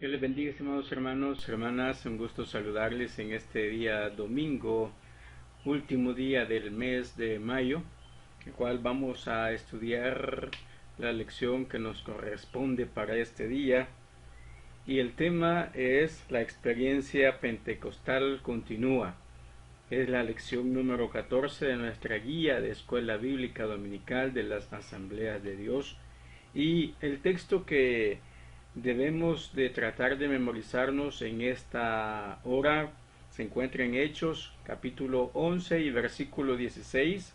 Dios les bendiga, estimados hermanos, hermanas, un gusto saludarles en este día domingo, último día del mes de mayo, el cual vamos a estudiar la lección que nos corresponde para este día. Y el tema es la experiencia pentecostal continúa. Es la lección número 14 de nuestra guía de Escuela Bíblica Dominical de las Asambleas de Dios. Y el texto que debemos de tratar de memorizarnos en esta hora se encuentra en Hechos capítulo 11 y versículo 16,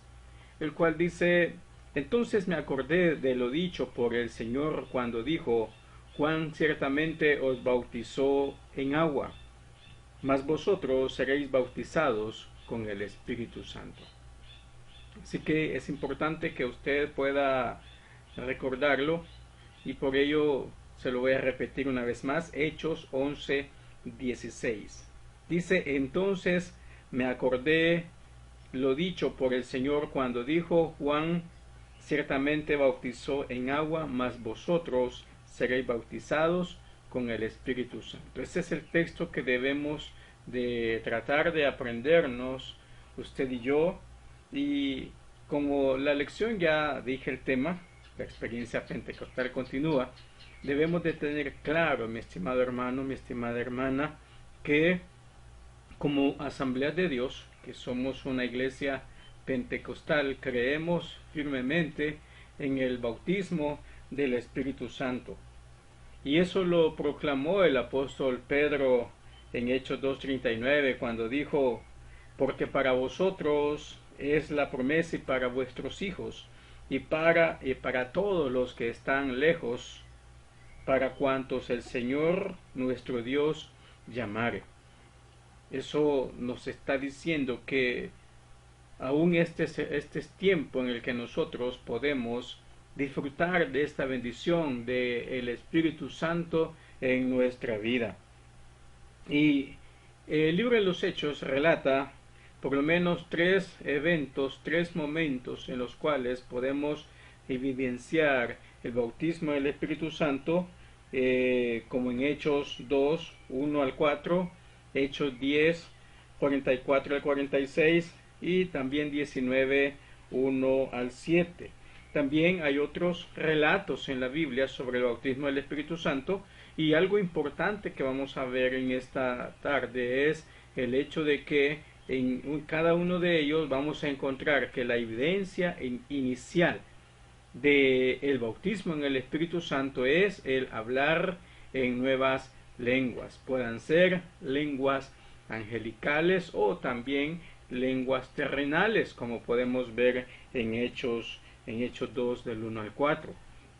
el cual dice: entonces me acordé de lo dicho por el Señor cuando dijo: Juan ciertamente os bautizó en agua, mas vosotros seréis bautizados con el Espíritu Santo. Así que es importante que usted pueda recordarlo, y por ello se lo voy a repetir una vez más. Hechos 11:16 dice: entonces me acordé lo dicho por el Señor cuando dijo: Juan ciertamente bautizó en agua, mas vosotros seréis bautizados con el Espíritu Santo. Ese es el texto que debemos de tratar de aprendernos usted y yo. Y como la lección ya dije el tema, la experiencia pentecostal continúa, debemos de tener claro, mi estimado hermano, mi estimada hermana, que como Asamblea de Dios, que somos una iglesia pentecostal, creemos firmemente en el bautismo del Espíritu Santo. Y eso lo proclamó el apóstol Pedro en Hechos 2:39, cuando dijo: porque para vosotros es la promesa y para vuestros hijos y para todos los que están lejos, para cuantos el Señor nuestro Dios llamare. Eso nos está diciendo que aún este es tiempo en el que nosotros podemos disfrutar de esta bendición del Espíritu Santo en nuestra vida. Y el libro de los Hechos relata por lo menos tres eventos, tres momentos en los cuales podemos evidenciar el bautismo del Espíritu Santo, como en Hechos 2, 1 al 4, Hechos 10, 44 al 46 y también 19, 1 al 7. También hay otros relatos en la Biblia sobre el bautismo del Espíritu Santo, y algo importante que vamos a ver en esta tarde es el hecho de que en cada uno de ellos vamos a encontrar que la evidencia inicial del bautismo en el Espíritu Santo es el hablar en nuevas lenguas, puedan ser lenguas angelicales o también lenguas terrenales, como podemos ver en Hechos 2 del 1 al 4.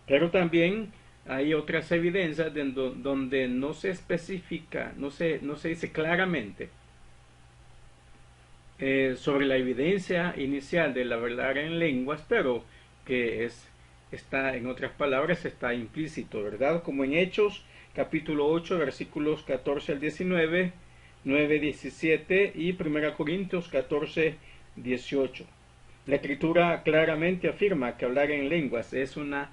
Pero también hay otras evidencias donde no se especifica, no se dice claramente sobre la evidencia inicial del hablar en lenguas, pero que está, en otras palabras, está implícito, ¿verdad? Como en Hechos capítulo 8 versículos 14 al 19, 9, 17 y 1 Corintios 14, 18. La Escritura claramente afirma que hablar en lenguas es una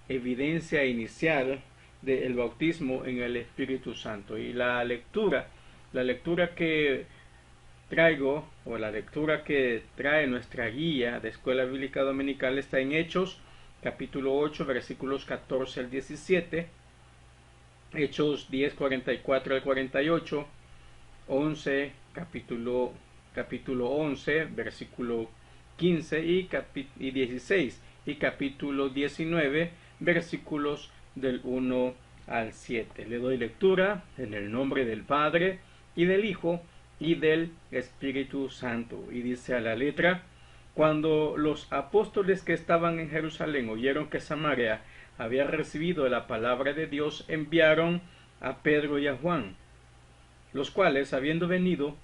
evidencia inicial del bautismo en el Espíritu Santo. Y la lectura que traigo, o la lectura que trae nuestra guía de Escuela Bíblica Dominical, está en Hechos capítulo 8 versículos 14 al 17, Hechos 10, 44 al 48, 11, capítulo 11 versículo 15 y 16, y capítulo 19 versículos del 1 al 7. Le doy lectura en el nombre del Padre y del Hijo y del Espíritu Santo. Y dice a la letra: cuando los apóstoles que estaban en Jerusalén oyeron que Samaria había recibido la palabra de Dios, enviaron a Pedro y a Juan, los cuales, habiendo venido,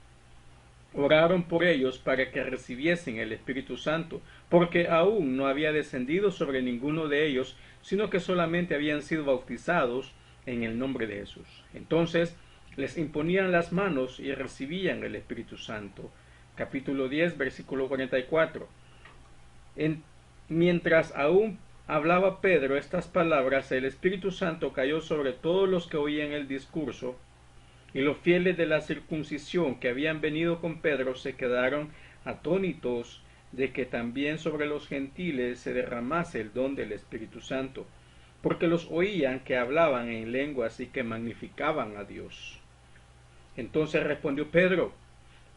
oraron por ellos para que recibiesen el Espíritu Santo, porque aún no había descendido sobre ninguno de ellos, sino que solamente habían sido bautizados en el nombre de Jesús. Entonces les imponían las manos y recibían el Espíritu Santo. Capítulo 10, versículo 44. Mientras aún hablaba Pedro estas palabras, el Espíritu Santo cayó sobre todos los que oían el discurso, y los fieles de la circuncisión que habían venido con Pedro se quedaron atónitos de que también sobre los gentiles se derramase el don del Espíritu Santo, porque los oían que hablaban en lenguas y que magnificaban a Dios. Entonces respondió Pedro: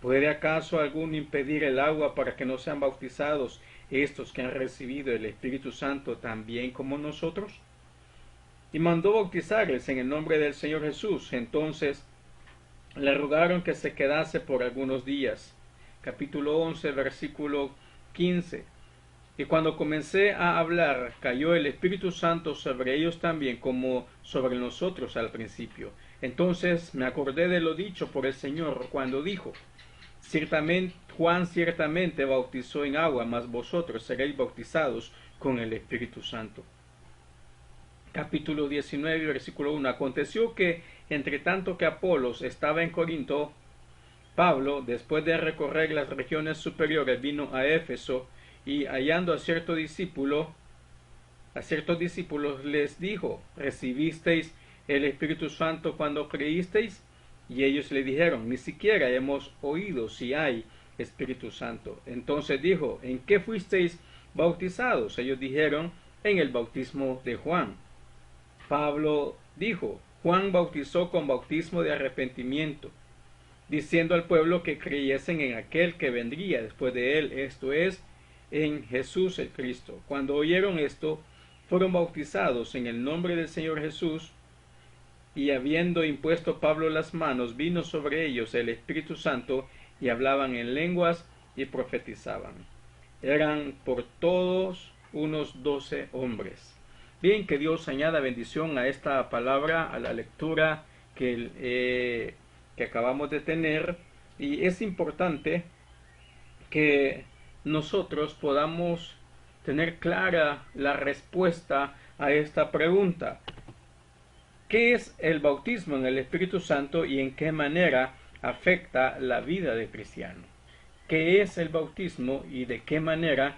¿puede acaso alguno impedir el agua para que no sean bautizados estos que han recibido el Espíritu Santo también como nosotros? Y mandó bautizarles en el nombre del Señor Jesús. Entonces le rogaron que se quedase por algunos días. Capítulo 11, versículo 15. Y cuando comencé a hablar, cayó el Espíritu Santo sobre ellos también, como sobre nosotros al principio. Entonces me acordé de lo dicho por el Señor, cuando dijo: Juan ciertamente bautizó en agua, mas vosotros seréis bautizados con el Espíritu Santo. Capítulo 19, versículo 1. Aconteció que, entre tanto que Apolos estaba en Corinto, Pablo, después de recorrer las regiones superiores, vino a Éfeso, y hallando a ciertos discípulos les dijo: ¿recibisteis el Espíritu Santo cuando creísteis? Y ellos le dijeron: ni siquiera hemos oído si hay Espíritu Santo. Entonces dijo: ¿en qué fuisteis bautizados? Ellos dijeron: en el bautismo de Juan. Pablo dijo: Juan bautizó con bautismo de arrepentimiento, diciendo al pueblo que creyesen en aquel que vendría después de él, esto es, en Jesús el Cristo. Cuando oyeron esto, fueron bautizados en el nombre del Señor Jesús, y habiendo impuesto Pablo las manos, vino sobre ellos el Espíritu Santo, y hablaban en lenguas y profetizaban. Eran por todos unos 12 hombres. Bien, que Dios añada bendición a esta palabra, a la lectura que acabamos de tener, y es importante que nosotros podamos tener clara la respuesta a esta pregunta: ¿qué es el bautismo en el Espíritu Santo y en qué manera afecta la vida del cristiano? ¿Qué es el bautismo y de qué manera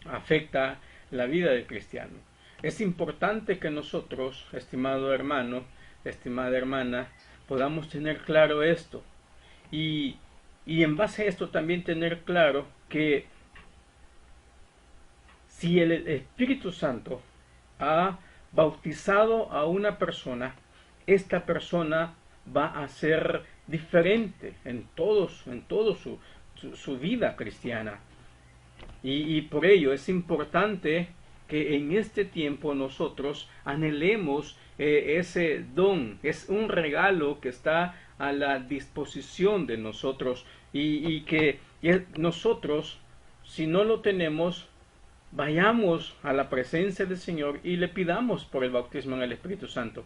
afecta la vida del cristiano? Es importante que nosotros, estimado hermano, estimada hermana, podamos tener claro esto, y en base a esto también tener claro que si el Espíritu Santo ha bautizado a una persona, esta persona va a ser diferente en todo su vida cristiana. Y por ello es importante que en este tiempo nosotros anhelemos ese don. Es un regalo que está a la disposición de nosotros, y que nosotros, si no lo tenemos, vayamos a la presencia del Señor y le pidamos por el bautismo en el Espíritu Santo.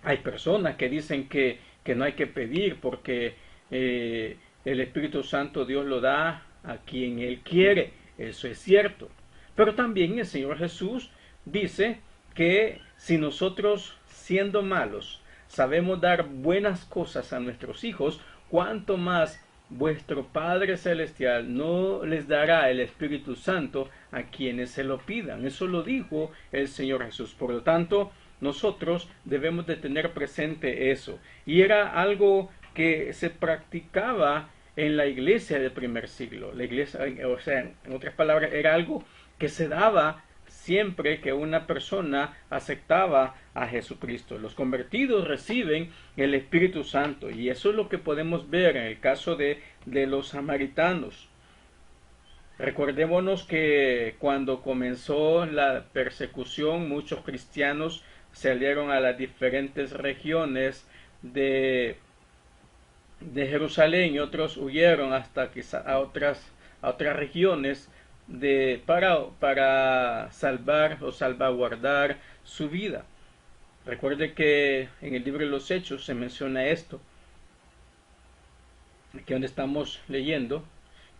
Hay personas que dicen que no hay que pedir porque el Espíritu Santo Dios lo da a quien Él quiere. Eso es cierto. Pero también el Señor Jesús dice que si nosotros, siendo malos, sabemos dar buenas cosas a nuestros hijos, cuánto más vuestro Padre Celestial no les dará el Espíritu Santo a quienes se lo pidan. Eso lo dijo el Señor Jesús. Por lo tanto, nosotros debemos de tener presente eso. Y era algo que se practicaba en la iglesia del primer siglo. La iglesia, o sea, en otras palabras, era algo que se daba siempre que una persona aceptaba a Jesucristo. Los convertidos reciben el Espíritu Santo, y eso es lo que podemos ver en el caso de los samaritanos. Recordémonos que cuando comenzó la persecución, muchos cristianos salieron a las diferentes regiones de Jerusalén, y otros huyeron hasta quizá a otras regiones para salvar o salvaguardar su vida. Recuerde que en el libro de los Hechos se menciona esto, aquí donde estamos leyendo,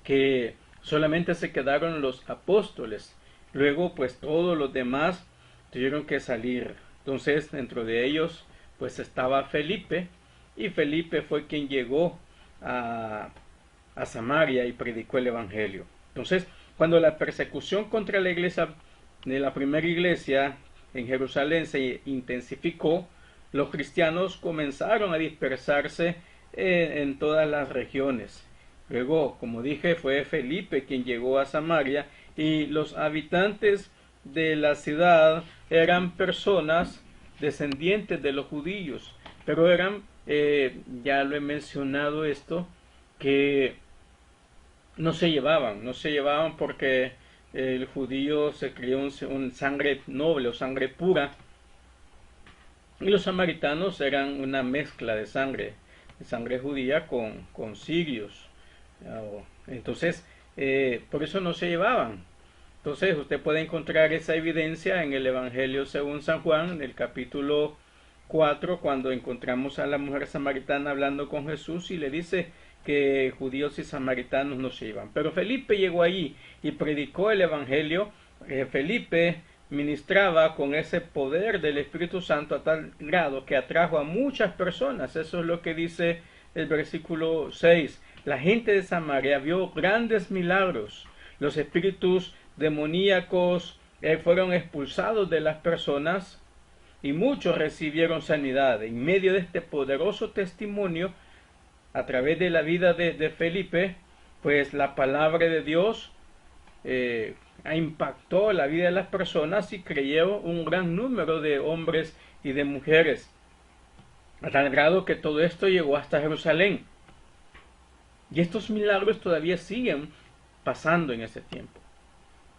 que solamente se quedaron los apóstoles. Luego pues todos los demás tuvieron que salir. Entonces dentro de ellos pues estaba Felipe, y Felipe fue quien llegó a Samaria y predicó el Evangelio. Entonces Cuando la persecución contra la iglesia de la primera iglesia en Jerusalén se intensificó, los cristianos comenzaron a dispersarse en todas las regiones. Luego, como dije, fue Felipe quien llegó a Samaria y los habitantes de la ciudad eran personas descendientes de los judíos, pero eran, ya lo he mencionado esto, que no se llevaban porque el judío se crió un sangre noble o sangre pura, y los samaritanos eran una mezcla de sangre judía con sirios. Entonces, por eso no se llevaban. Entonces, usted puede encontrar esa evidencia en el Evangelio según San Juan, en el capítulo 4, cuando encontramos a la mujer samaritana hablando con Jesús y le dice que judíos y samaritanos no se llevan. Pero Felipe llegó allí y predicó el Evangelio. Felipe ministraba con ese poder del Espíritu Santo a tal grado que atrajo a muchas personas. Eso es lo que dice el versículo 6. La gente de Samaria vio grandes milagros. Los espíritus demoníacos fueron expulsados de las personas y muchos recibieron sanidad. En medio de este poderoso testimonio, a través de la vida de Felipe, pues la palabra de Dios impactó la vida de las personas y creyó un gran número de hombres y de mujeres, a tal grado que todo esto llegó hasta Jerusalén. Y estos milagros todavía siguen pasando en ese tiempo.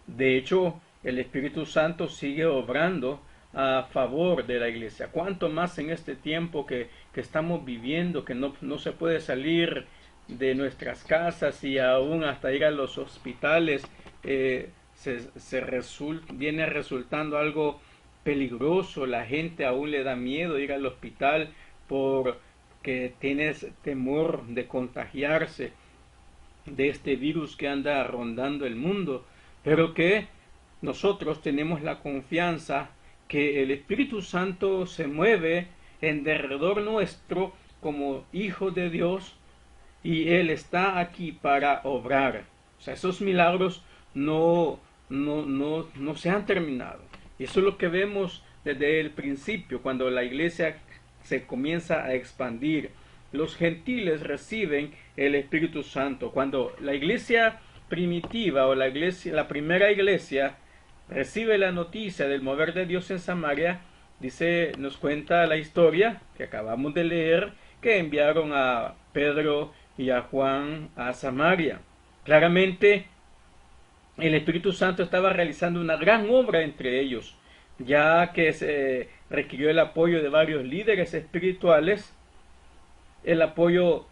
De hecho, el Espíritu Santo sigue obrando a favor de la iglesia. Cuánto más en este tiempo que estamos viviendo, que no se puede salir de nuestras casas y aún hasta ir a los hospitales, viene resultando algo peligroso. La gente aún le da miedo ir al hospital porque tiene temor de contagiarse de este virus que anda rondando el mundo, pero que nosotros tenemos la confianza que el Espíritu Santo se mueve en derredor nuestro como hijos de Dios y Él está aquí para obrar. O sea, esos milagros no se han terminado. Y eso es lo que vemos desde el principio, cuando la iglesia se comienza a expandir. Los gentiles reciben el Espíritu Santo. Cuando la iglesia primitiva o la primera iglesia recibe la noticia del mover de Dios en Samaria, nos cuenta la historia que acabamos de leer, que enviaron a Pedro y a Juan a Samaria. Claramente el Espíritu Santo estaba realizando una gran obra entre ellos, ya que se requirió el apoyo de varios líderes espirituales. El apoyo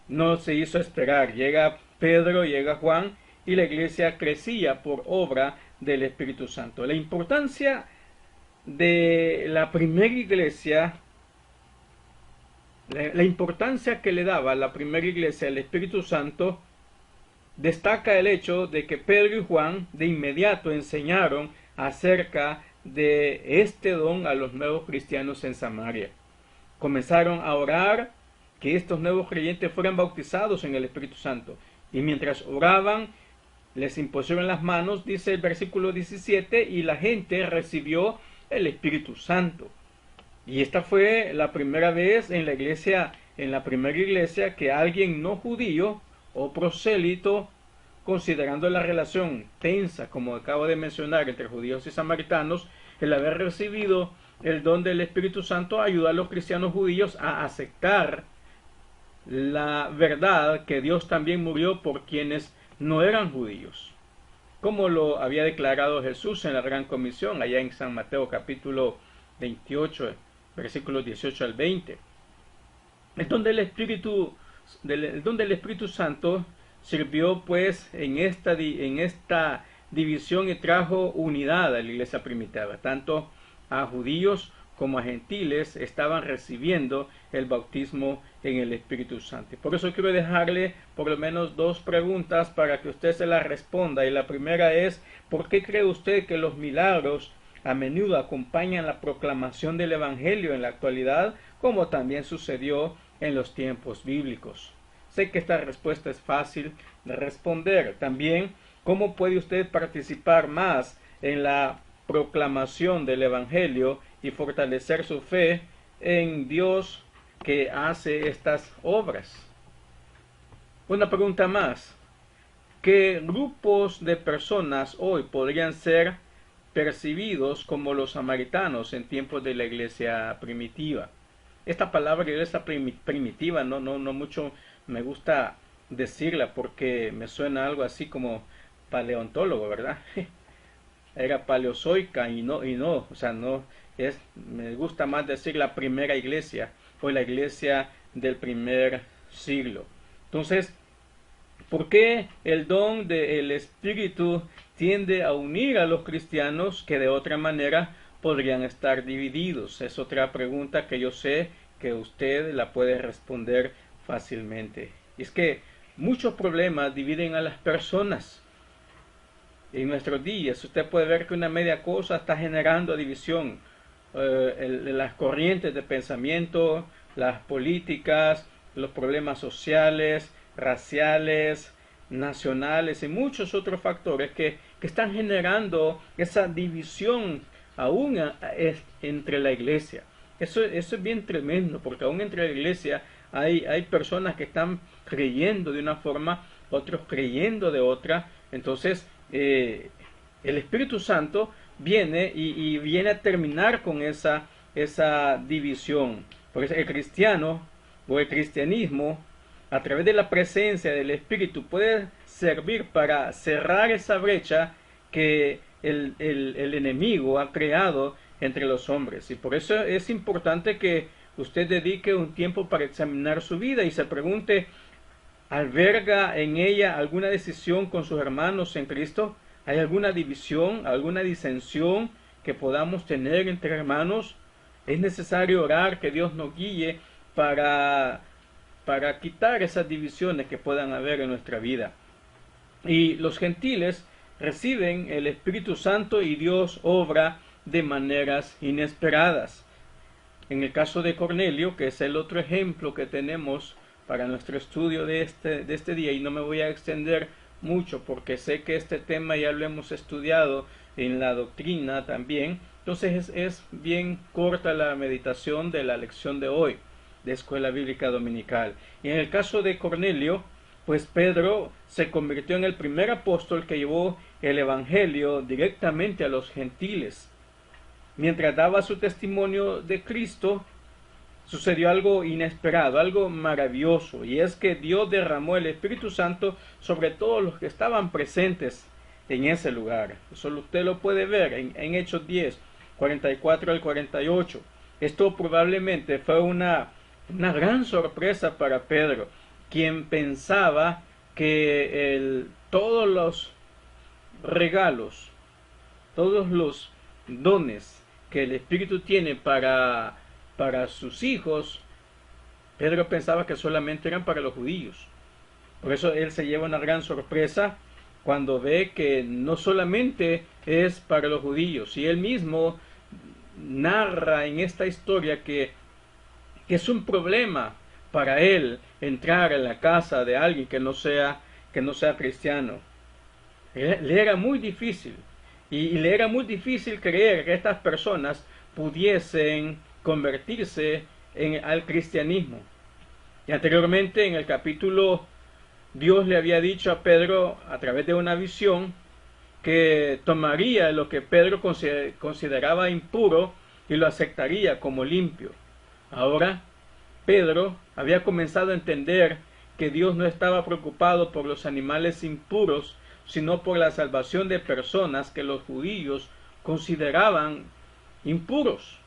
no se hizo esperar. Llega Pedro, llega Juan, y la iglesia crecía por obra del Espíritu Santo. La importancia de la primera iglesia, la importancia que le daba la primera iglesia al Espíritu Santo, destaca el hecho de que Pedro y Juan de inmediato enseñaron acerca de este don a los nuevos cristianos en Samaria. Comenzaron a orar que estos nuevos creyentes fueran bautizados en el Espíritu Santo. Y mientras oraban, les impusieron las manos, dice el versículo 17, y la gente recibió el Espíritu Santo. Y esta fue la primera vez en la primera iglesia, que alguien no judío o prosélito, considerando la relación tensa, como acabo de mencionar, entre judíos y samaritanos, el haber recibido el don del Espíritu Santo ayuda a los cristianos judíos a aceptar la verdad que Dios también murió por quienes no eran judíos, como lo había declarado Jesús en la Gran Comisión, allá en San Mateo capítulo 28, versículos 18 al 20. El don del Espíritu Santo sirvió pues en esta división y trajo unidad a la iglesia primitiva. Tanto a judíos como a gentiles estaban recibiendo el bautismo en el Espíritu Santo. Por eso quiero dejarle por lo menos dos preguntas para que usted se las responda. Y la primera es: ¿por qué cree usted que los milagros a menudo acompañan la proclamación del Evangelio en la actualidad, como también sucedió en los tiempos bíblicos? Sé que esta respuesta es fácil de responder. También, ¿cómo puede usted participar más en la proclamación del Evangelio y fortalecer su fe en Dios que hace estas obras? Una pregunta más. ¿Qué grupos de personas hoy podrían ser percibidos como los samaritanos en tiempos de la iglesia primitiva? Esta palabra iglesia primitiva no mucho me gusta decirla porque me suena algo así como paleontólogo, ¿verdad? Era paleozoica y no, o sea, no es, me gusta más decir la primera iglesia o la iglesia del primer siglo. Entonces, ¿por qué el don del Espíritu tiende a unir a los cristianos que de otra manera podrían estar divididos? Es otra pregunta que yo sé que usted la puede responder fácilmente. Y es que muchos problemas dividen a las personas. En nuestros días usted puede ver que una media cosa está generando división. Las corrientes de pensamiento, las políticas, los problemas sociales, raciales, nacionales y muchos otros factores que están generando esa división aún entre la iglesia. Eso es bien tremendo, porque aún entre la iglesia hay personas que están creyendo de una forma, otros creyendo de otra. Entonces, el Espíritu Santo viene y viene a terminar con esa división. Porque el cristiano o el cristianismo, a través de la presencia del Espíritu, puede servir para cerrar esa brecha que el enemigo ha creado entre los hombres. Y por eso es importante que usted dedique un tiempo para examinar su vida y se pregunte, ¿alberga en ella alguna decisión con sus hermanos en Cristo? ¿Hay alguna división, alguna disensión que podamos tener entre hermanos? Es necesario orar que Dios nos guíe para quitar esas divisiones que puedan haber en nuestra vida. Y los gentiles reciben el Espíritu Santo y Dios obra de maneras inesperadas. En el caso de Cornelio, que es el otro ejemplo que tenemos para nuestro estudio de este día, y no me voy a extender mucho porque sé que este tema ya lo hemos estudiado en la doctrina también, entonces es bien corta la meditación de la lección de hoy de Escuela Bíblica Dominical. Y en el caso de Cornelio, pues Pedro se convirtió en el primer apóstol que llevó el Evangelio directamente a los gentiles. Mientras daba su testimonio de Cristo, sucedió algo inesperado, algo maravilloso, y es que Dios derramó el Espíritu Santo sobre todos los que estaban presentes en ese lugar. Solo usted lo puede ver en Hechos 10, 44 al 48. Esto probablemente fue una gran sorpresa para Pedro, quien pensaba que todos los regalos, todos los dones que el Espíritu tiene para sus hijos, Pedro pensaba que solamente eran para los judíos. Por eso él se lleva una gran sorpresa cuando ve que no solamente es para los judíos, y él mismo narra en esta historia que es un problema para él entrar en la casa de alguien que no sea cristiano. Le era muy difícil, y le era muy difícil creer que estas personas pudiesen convertirse al cristianismo. Y anteriormente en el capítulo, Dios le había dicho a Pedro a través de una visión que tomaría lo que Pedro consideraba impuro y lo aceptaría como limpio. Ahora Pedro había comenzado a entender que Dios no estaba preocupado por los animales impuros, sino por la salvación de personas que los judíos consideraban impuros.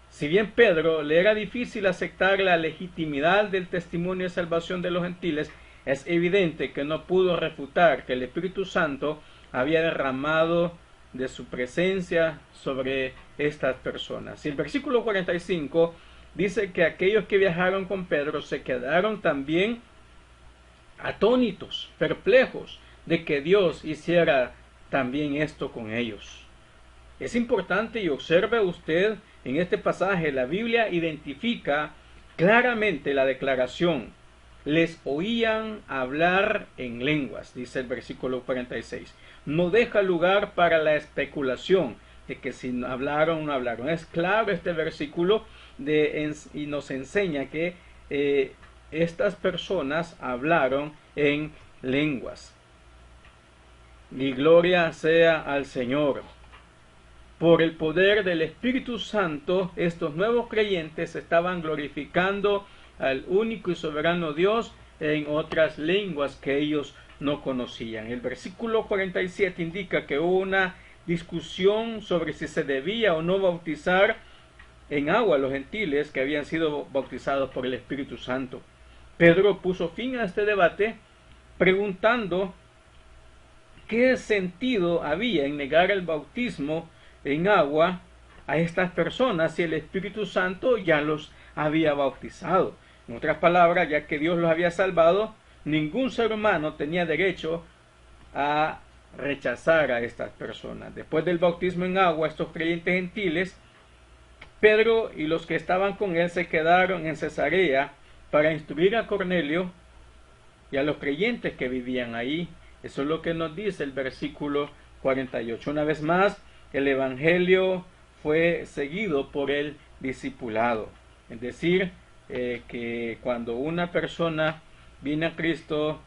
Si bien Pedro le era difícil aceptar la legitimidad del testimonio de salvación de los gentiles, es evidente que no pudo refutar que el Espíritu Santo había derramado de su presencia sobre estas personas. Y el versículo 45 dice que aquellos que viajaron con Pedro se quedaron también atónitos, perplejos, de que Dios hiciera también esto con ellos. Es importante, y observe usted en este pasaje, la Biblia identifica claramente la declaración les oían hablar en lenguas, dice el versículo 46. No deja lugar para la especulación de que si hablaron o no hablaron. Es claro este versículo y nos enseña que estas personas hablaron en lenguas. Y gloria sea al Señor. Por el poder del Espíritu Santo, estos nuevos creyentes estaban glorificando al único y soberano Dios en otras lenguas que ellos no conocían. El versículo 47 indica que hubo una discusión sobre si se debía o no bautizar en agua a los gentiles que habían sido bautizados por el Espíritu Santo. Pedro puso fin a este debate preguntando qué sentido había en negar el bautismo en agua a estas personas si el Espíritu Santo ya los había bautizado. En otras palabras, ya que Dios los había salvado, ningún ser humano tenía derecho a rechazar a estas personas. Después del bautismo en agua, estos creyentes gentiles, Pedro y los que estaban con él se quedaron en Cesarea para instruir a Cornelio y a los creyentes que vivían ahí. Eso es lo que nos dice el versículo 48. Una vez más, el evangelio fue seguido por el discipulado. Es decir, que cuando una persona viene a Cristo,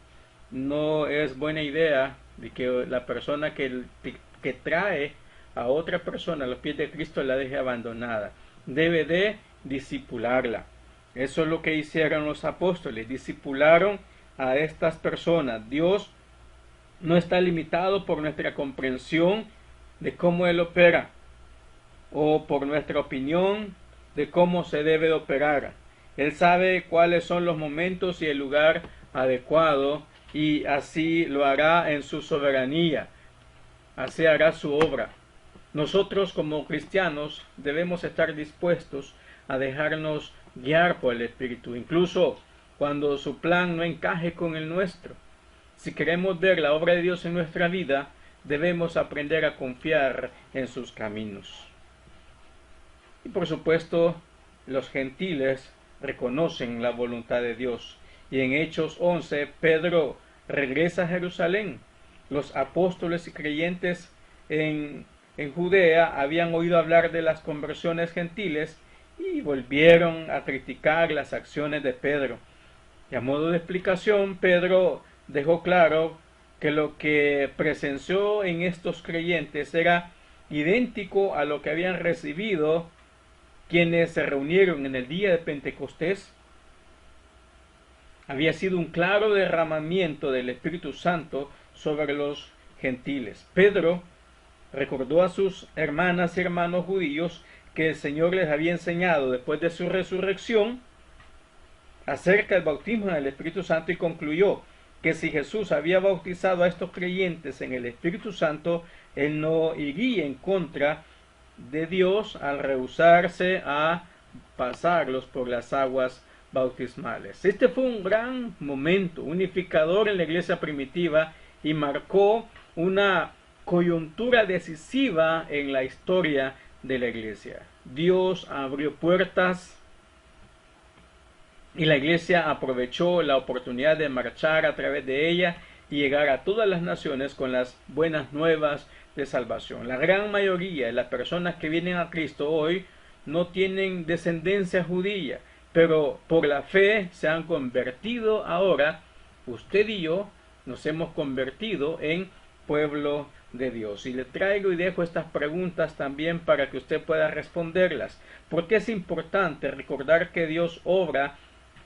no es buena idea de que la persona que trae a otra persona a los pies de Cristo la deje abandonada. Debe de discipularla. Eso es lo que hicieron los apóstoles, discipularon a estas personas. Dios no está limitado por nuestra comprensión de cómo Él opera o por nuestra opinión de cómo se debe de operar. Él sabe cuáles son los momentos y el lugar adecuado y así lo hará en su soberanía. Así hará su obra. Nosotros como cristianos debemos estar dispuestos a dejarnos guiar por el Espíritu, incluso cuando su plan no encaje con el nuestro. Si queremos ver la obra de Dios en nuestra vida, debemos aprender a confiar en sus caminos. Y por supuesto, los gentiles reconocen la voluntad de Dios. Y en Hechos 11, Pedro regresa a Jerusalén. Los apóstoles y creyentes en Judea habían oído hablar de las conversiones gentiles y volvieron a criticar las acciones de Pedro. Y a modo de explicación, Pedro dejó claro que lo que presenció en estos creyentes era idéntico a lo que habían recibido quienes se reunieron en el día de Pentecostés. Había sido un claro derramamiento del Espíritu Santo sobre los gentiles. Pedro recordó a sus hermanas y hermanos judíos que el Señor les había enseñado después de su resurrección acerca del bautismo en el Espíritu Santo y concluyó que si Jesús había bautizado a estos creyentes en el Espíritu Santo, Él no iría en contra de Dios al rehusarse a pasarlos por las aguas bautismales. Este fue un gran momento unificador en la iglesia primitiva y marcó una coyuntura decisiva en la historia de la iglesia. Dios abrió puertas y la iglesia aprovechó la oportunidad de marchar a través de ella y llegar a todas las naciones con las buenas nuevas de salvación. La gran mayoría de las personas que vienen a Cristo hoy no tienen descendencia judía, pero por la fe se han convertido ahora. Usted y yo nos hemos convertido en pueblo de Dios. Y le traigo y dejo estas preguntas también para que usted pueda responderlas. ¿Por qué es importante recordar que Dios obra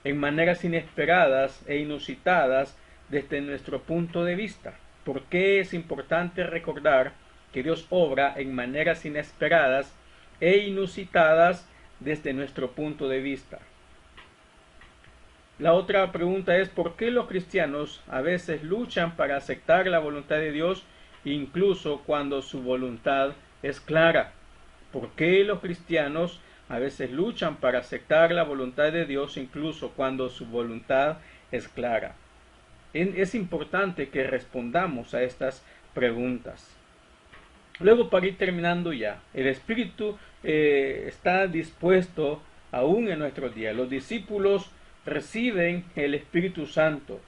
en maneras inesperadas e inusitadas desde nuestro punto de vista? ¿Por qué es importante recordar que Dios obra en maneras inesperadas e inusitadas desde nuestro punto de vista? La otra pregunta es ¿por qué los cristianos a veces luchan para aceptar la voluntad de Dios incluso cuando su voluntad es clara? ¿Por qué los cristianos a veces luchan para aceptar la voluntad de Dios incluso cuando su voluntad es clara? Es importante que respondamos a estas preguntas. Luego, para ir terminando ya, el Espíritu está dispuesto aún en nuestros días. Los discípulos reciben el Espíritu Santo.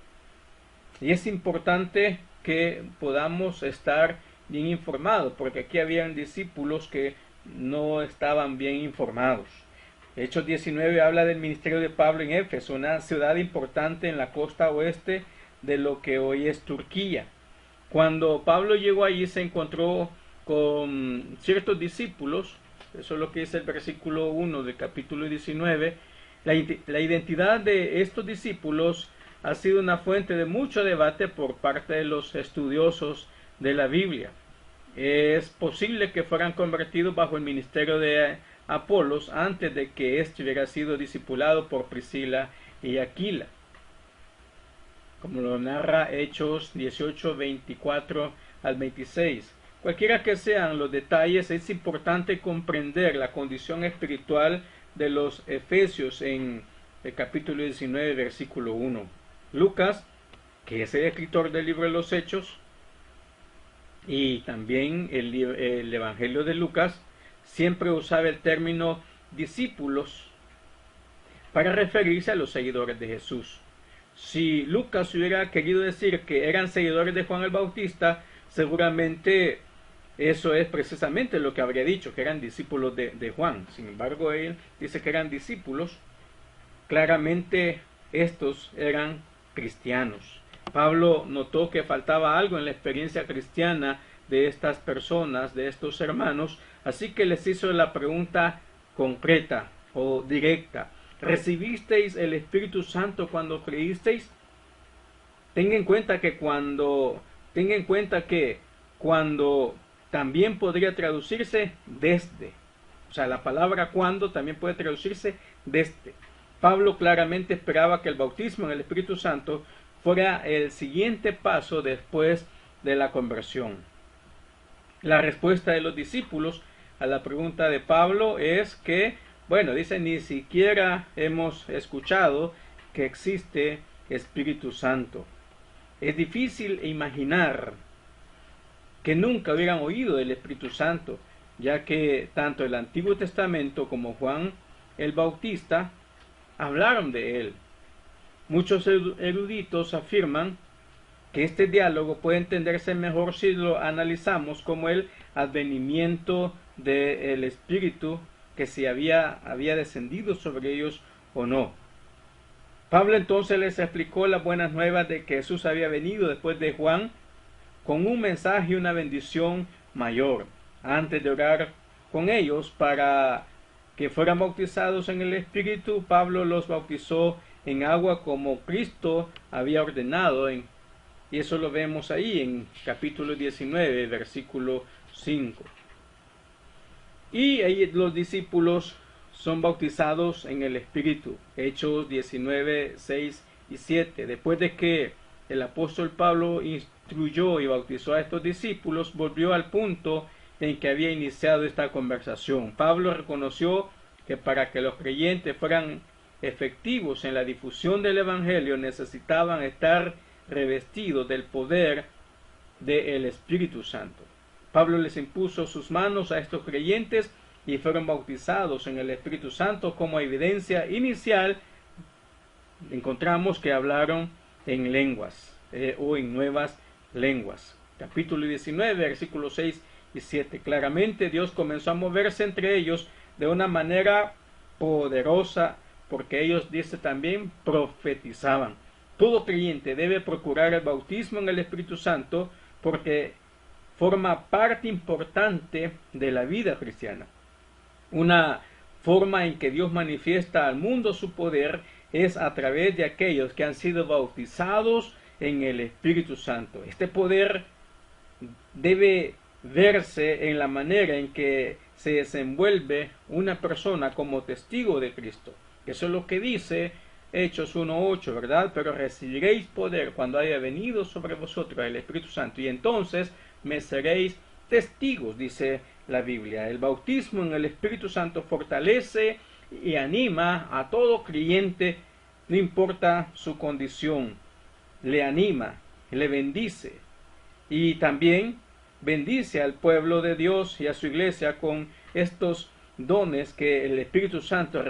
Y es importante que podamos estar bien informados, porque aquí habían discípulos que no estaban bien informados. Hechos 19 habla del ministerio de Pablo en Éfeso, una ciudad importante en la costa oeste de lo que hoy es Turquía. Cuando Pablo llegó allí se encontró con ciertos discípulos, eso es lo que dice el versículo 1 del capítulo 19. La identidad de estos discípulos ha sido una fuente de mucho debate por parte de los estudiosos de la Biblia. Es posible que fueran convertidos bajo el ministerio de Apolos antes de que éste hubiera sido discipulado por Priscila y Aquila, como lo narra Hechos 18, 24 al 26. Cualquiera que sean los detalles, es importante comprender la condición espiritual de los efesios en el capítulo 19, versículo 1. Lucas, que es el escritor del libro de los Hechos, y también el Evangelio de Lucas, siempre usaba el término discípulos para referirse a los seguidores de Jesús. Si Lucas hubiera querido decir que eran seguidores de Juan el Bautista, seguramente eso es precisamente lo que habría dicho, que eran discípulos de Juan. Sin embargo, él dice que eran discípulos. Claramente estos eran cristianos. Pablo notó que faltaba algo en la experiencia cristiana de estas personas, de estos hermanos, así que les hizo la pregunta concreta o directa: ¿recibisteis el Espíritu Santo cuando creísteis? Tenga en cuenta que cuando también podría traducirse desde. O sea, la palabra cuando también puede traducirse desde. Pablo claramente esperaba que el bautismo en el Espíritu Santo fuera el siguiente paso después de la conversión. La respuesta de los discípulos a la pregunta de Pablo es que, bueno, dice, ni siquiera hemos escuchado que existe Espíritu Santo. Es difícil imaginar que nunca hubieran oído del Espíritu Santo, ya que tanto el Antiguo Testamento como Juan el Bautista hablaron de él. Muchos eruditos afirman que este diálogo puede entenderse mejor si lo analizamos como el advenimiento del Espíritu, que si había descendido sobre ellos o no. Pablo entonces les explicó las buenas nuevas de que Jesús había venido después de Juan con un mensaje y una bendición mayor. Antes de orar con ellos para que fueran bautizados en el Espíritu, Pablo los bautizó en agua como Cristo había ordenado, y eso lo vemos ahí en capítulo 19, versículo 5. Y ahí los discípulos son bautizados en el Espíritu. Hechos 19, 6 y 7. Después de que el apóstol Pablo instruyó y bautizó a estos discípulos, volvió al punto en que había iniciado esta conversación. Pablo reconoció que para que los creyentes fueran efectivos en la difusión del Evangelio necesitaban estar revestidos del poder del Espíritu Santo. Pablo les impuso sus manos a estos creyentes y fueron bautizados en el Espíritu Santo. Como evidencia inicial encontramos que hablaron en lenguas o en nuevas lenguas. Capítulo 19, versículos 6 y 7. Claramente Dios comenzó a moverse entre ellos de una manera poderosa, porque ellos, dice también, profetizaban. Todo creyente debe procurar el bautismo en el Espíritu Santo porque forma parte importante de la vida cristiana. Una forma en que Dios manifiesta al mundo su poder es a través de aquellos que han sido bautizados en el Espíritu Santo. Este poder debe verse en la manera en que se desenvuelve una persona como testigo de Cristo. Eso es lo que dice Hechos 1:8, ¿verdad? Pero recibiréis poder cuando haya venido sobre vosotros el Espíritu Santo, y entonces me seréis testigos, dice la Biblia. El bautismo en el Espíritu Santo fortalece y anima a todo creyente, no importa su condición. Le anima, le bendice y también bendice al pueblo de Dios y a su iglesia con estos dones que el Espíritu Santo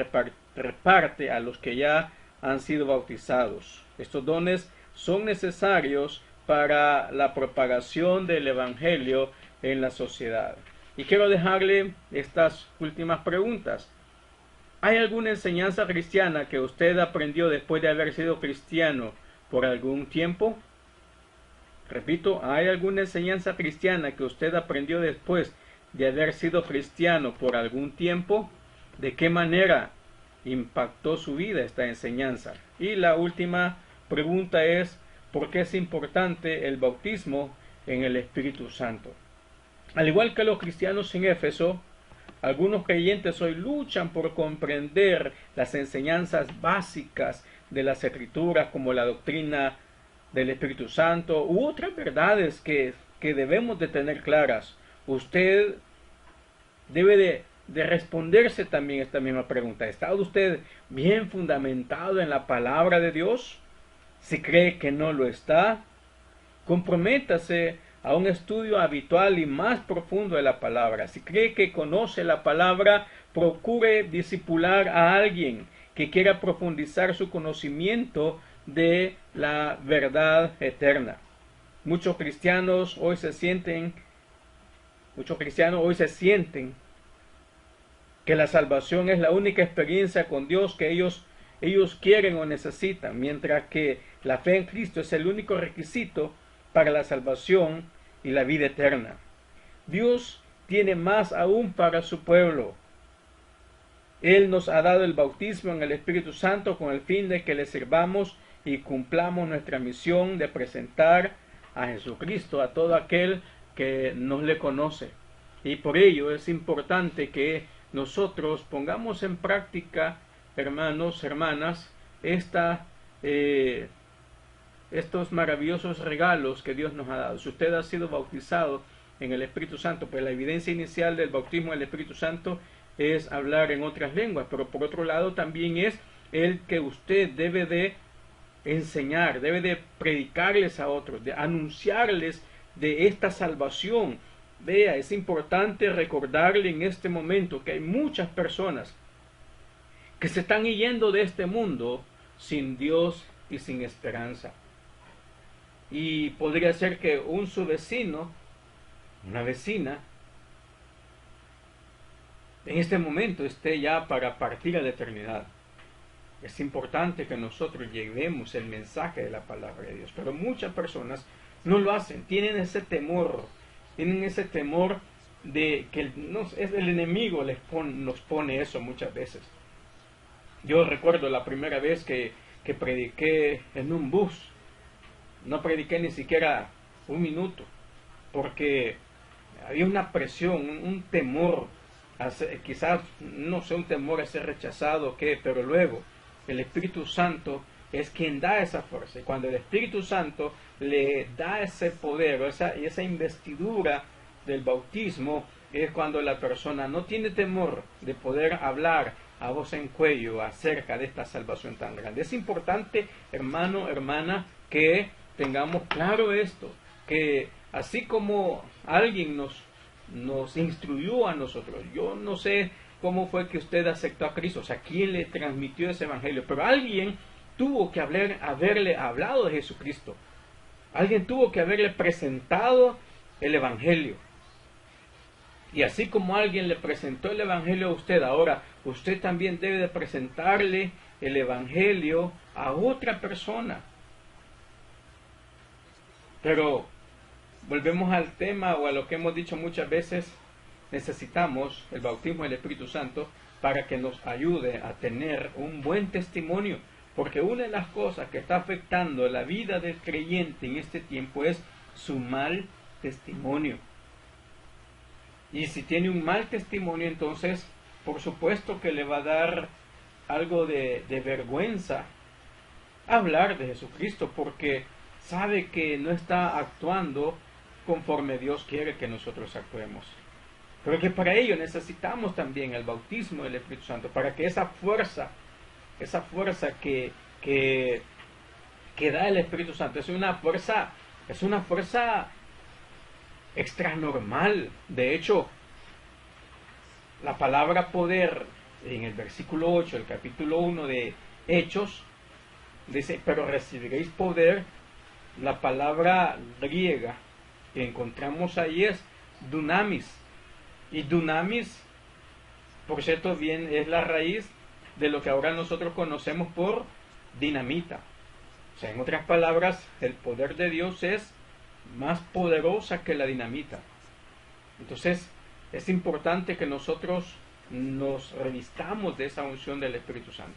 reparte a los que ya han sido bautizados. Estos dones son necesarios para la propagación del Evangelio en la sociedad. Y quiero dejarle estas últimas preguntas. ¿Hay alguna enseñanza cristiana que usted aprendió después de haber sido cristiano por algún tiempo? Repito, ¿hay alguna enseñanza cristiana que usted aprendió después de haber sido cristiano por algún tiempo? ¿De qué manera impactó su vida esta enseñanza? Y la última pregunta es, ¿por qué es importante el bautismo en el Espíritu Santo? Al igual que los cristianos en Éfeso, algunos creyentes hoy luchan por comprender las enseñanzas básicas de las Escrituras, como la doctrina del Espíritu Santo u otras verdades que debemos de tener claras. Usted debe de responderse también esta misma pregunta. ¿Está usted bien fundamentado en la palabra de Dios? Si cree que no lo está, comprométase a un estudio habitual y más profundo de la palabra. Si cree que conoce la palabra, procure discipular a alguien que quiera profundizar su conocimiento de la verdad eterna. Muchos cristianos hoy se sienten que la salvación es la única experiencia con Dios que ellos quieren o necesitan, mientras que la fe en Cristo es el único requisito para la salvación y la vida eterna. Dios tiene más aún para su pueblo. Él nos ha dado el bautismo en el Espíritu Santo con el fin de que le sirvamos y cumplamos nuestra misión de presentar a Jesucristo a todo aquel que no le conoce. Y por ello es importante que nosotros pongamos en práctica, hermanos, hermanas, estos maravillosos regalos que Dios nos ha dado. Si usted ha sido bautizado en el Espíritu Santo, pues la evidencia inicial del bautismo del Espíritu Santo es hablar en otras lenguas, pero por otro lado también es el que usted debe de enseñar, debe de predicarles a otros, de anunciarles de esta salvación. Vea, es importante recordarle en este momento que hay muchas personas que se están yendo de este mundo sin Dios y sin esperanza. Y podría ser que su vecino, una vecina, en este momento esté ya para partir a la eternidad. Es importante que nosotros llevemos el mensaje de la palabra de Dios, pero muchas personas no lo hacen, tienen ese temor de que el enemigo nos pone eso muchas veces. Yo recuerdo la primera vez que prediqué en un bus, no prediqué ni siquiera un minuto, porque había una presión, un temor, quizás, no sé, un temor a ser rechazado, pero luego el Espíritu Santo es quien da esa fuerza, y cuando el Espíritu Santo le da ese poder, esa investidura del bautismo, es cuando la persona no tiene temor de poder hablar a voz en cuello acerca de esta salvación tan grande. Es importante, hermano, hermana, que tengamos claro esto, que así como alguien nos instruyó a nosotros, yo no sé cómo fue que usted aceptó a Cristo, o sea, quién le transmitió ese evangelio, pero alguien tuvo que haberle hablado de Jesucristo, alguien tuvo que haberle presentado el evangelio. Y así como alguien le presentó el evangelio a usted, ahora usted también debe de presentarle el evangelio a otra persona. Pero volvemos al tema o a lo que hemos dicho muchas veces, necesitamos el bautismo del Espíritu Santo para que nos ayude a tener un buen testimonio, porque una de las cosas que está afectando la vida del creyente en este tiempo es su mal testimonio. Y si tiene un mal testimonio, entonces por supuesto que le va a dar algo de vergüenza hablar de Jesucristo, porque sabe que no está actuando conforme Dios quiere que nosotros actuemos. Pero que para ello necesitamos también el bautismo del Espíritu Santo, para que esa fuerza que da el Espíritu Santo es una fuerza extranormal. De hecho, la palabra poder en el versículo 8 del capítulo 1 de Hechos dice, pero recibiréis poder. La palabra griega que encontramos ahí es dunamis. Y dunamis, por cierto, bien es la raíz de lo que ahora nosotros conocemos por dinamita. O sea, en otras palabras, el poder de Dios es más poderosa que la dinamita. Entonces, es importante que nosotros nos revistamos de esa unción del Espíritu Santo.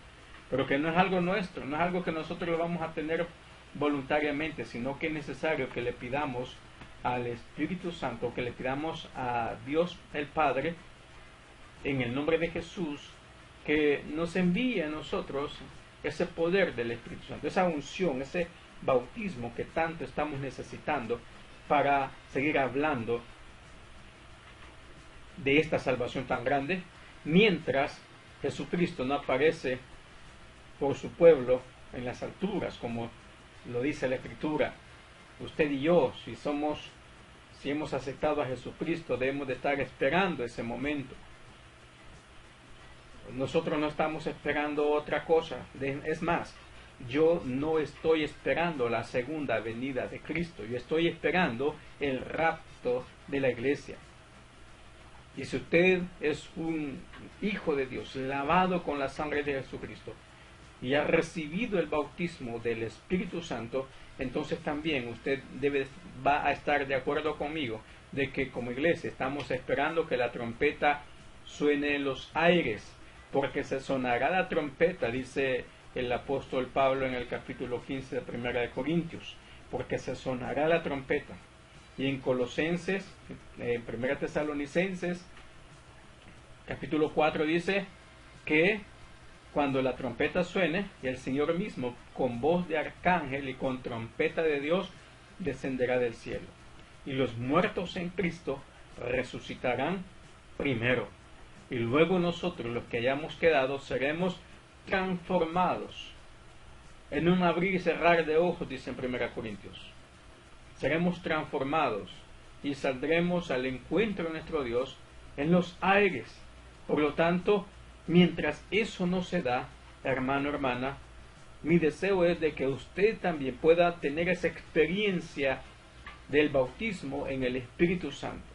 Pero que no es algo nuestro, no es algo que nosotros lo vamos a tener voluntariamente, sino que es necesario que le pidamos al Espíritu Santo, que le pidamos a Dios el Padre, en el nombre de Jesús, que nos envíe a nosotros ese poder del Espíritu Santo, esa unción, ese bautismo que tanto estamos necesitando para seguir hablando de esta salvación tan grande, mientras Jesucristo no aparece por su pueblo en las alturas, como lo dice la Escritura. Usted y yo, si hemos aceptado a Jesucristo, debemos de estar esperando ese momento. Nosotros no estamos esperando otra cosa. Es más, yo no estoy esperando la segunda venida de Cristo. Yo estoy esperando el rapto de la iglesia. Y si usted es un hijo de Dios, lavado con la sangre de Jesucristo, y ha recibido el bautismo del Espíritu Santo, entonces también usted va a estar de acuerdo conmigo de que como iglesia estamos esperando que la trompeta suene en los aires, porque se sonará la trompeta, dice el apóstol Pablo en el capítulo 15 de 1 de Corintios, porque se sonará la trompeta. Y en Colosenses, en 1 Tesalonicenses, capítulo 4 dice que cuando la trompeta suene, y el Señor mismo, con voz de arcángel y con trompeta de Dios, descenderá del cielo. Y los muertos en Cristo resucitarán primero. Y luego nosotros, los que hayamos quedado, seremos transformados en un abrir y cerrar de ojos, dice en 1 Corintios. Seremos transformados y saldremos al encuentro de nuestro Dios en los aires. Por lo tanto, mientras eso no se da, hermano, hermana, mi deseo es de que usted también pueda tener esa experiencia del bautismo en el Espíritu Santo.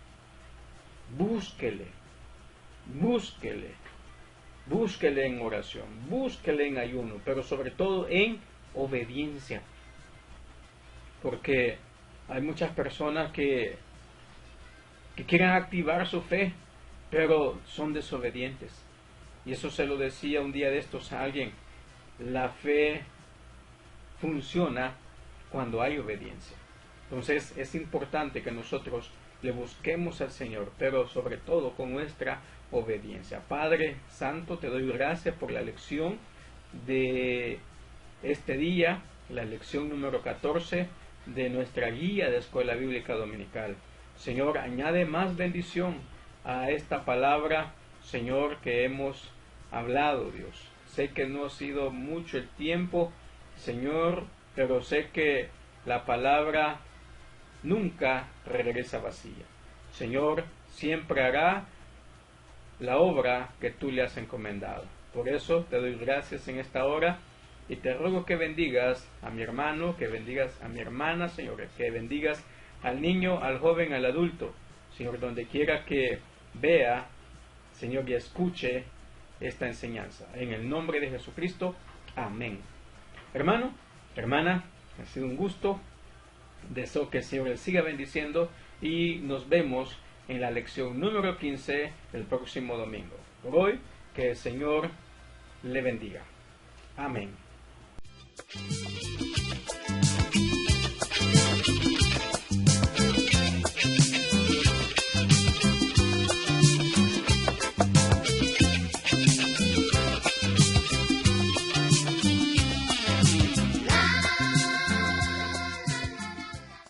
Búsquele, búsquele, búsquele en oración, búsquele en ayuno, pero sobre todo en obediencia. Porque hay muchas personas que quieren activar su fe, pero son desobedientes. Y eso se lo decía un día de estos a alguien. La fe funciona cuando hay obediencia. Entonces es importante que nosotros le busquemos al Señor, pero sobre todo con nuestra obediencia. Padre Santo, te doy gracias por la lección de este día, la lección número 14 de nuestra guía de Escuela Bíblica Dominical. Señor, añade más bendición a esta palabra, Señor, que hemos hablado, Dios. Sé que no ha sido mucho el tiempo, Señor, pero sé que la palabra nunca regresa vacía. Señor, siempre hará la obra que tú le has encomendado. Por eso te doy gracias en esta hora y te ruego que bendigas a mi hermano, que bendigas a mi hermana, Señor, que bendigas al niño, al joven, al adulto, Señor, donde quiera que vea, Señor, y escuche esta enseñanza. En el nombre de Jesucristo, amén. Hermano, hermana, ha sido un gusto. Deseo que el Señor les siga bendiciendo y nos vemos en la lección número 15 el próximo domingo. Por hoy, que el Señor le bendiga. Amén.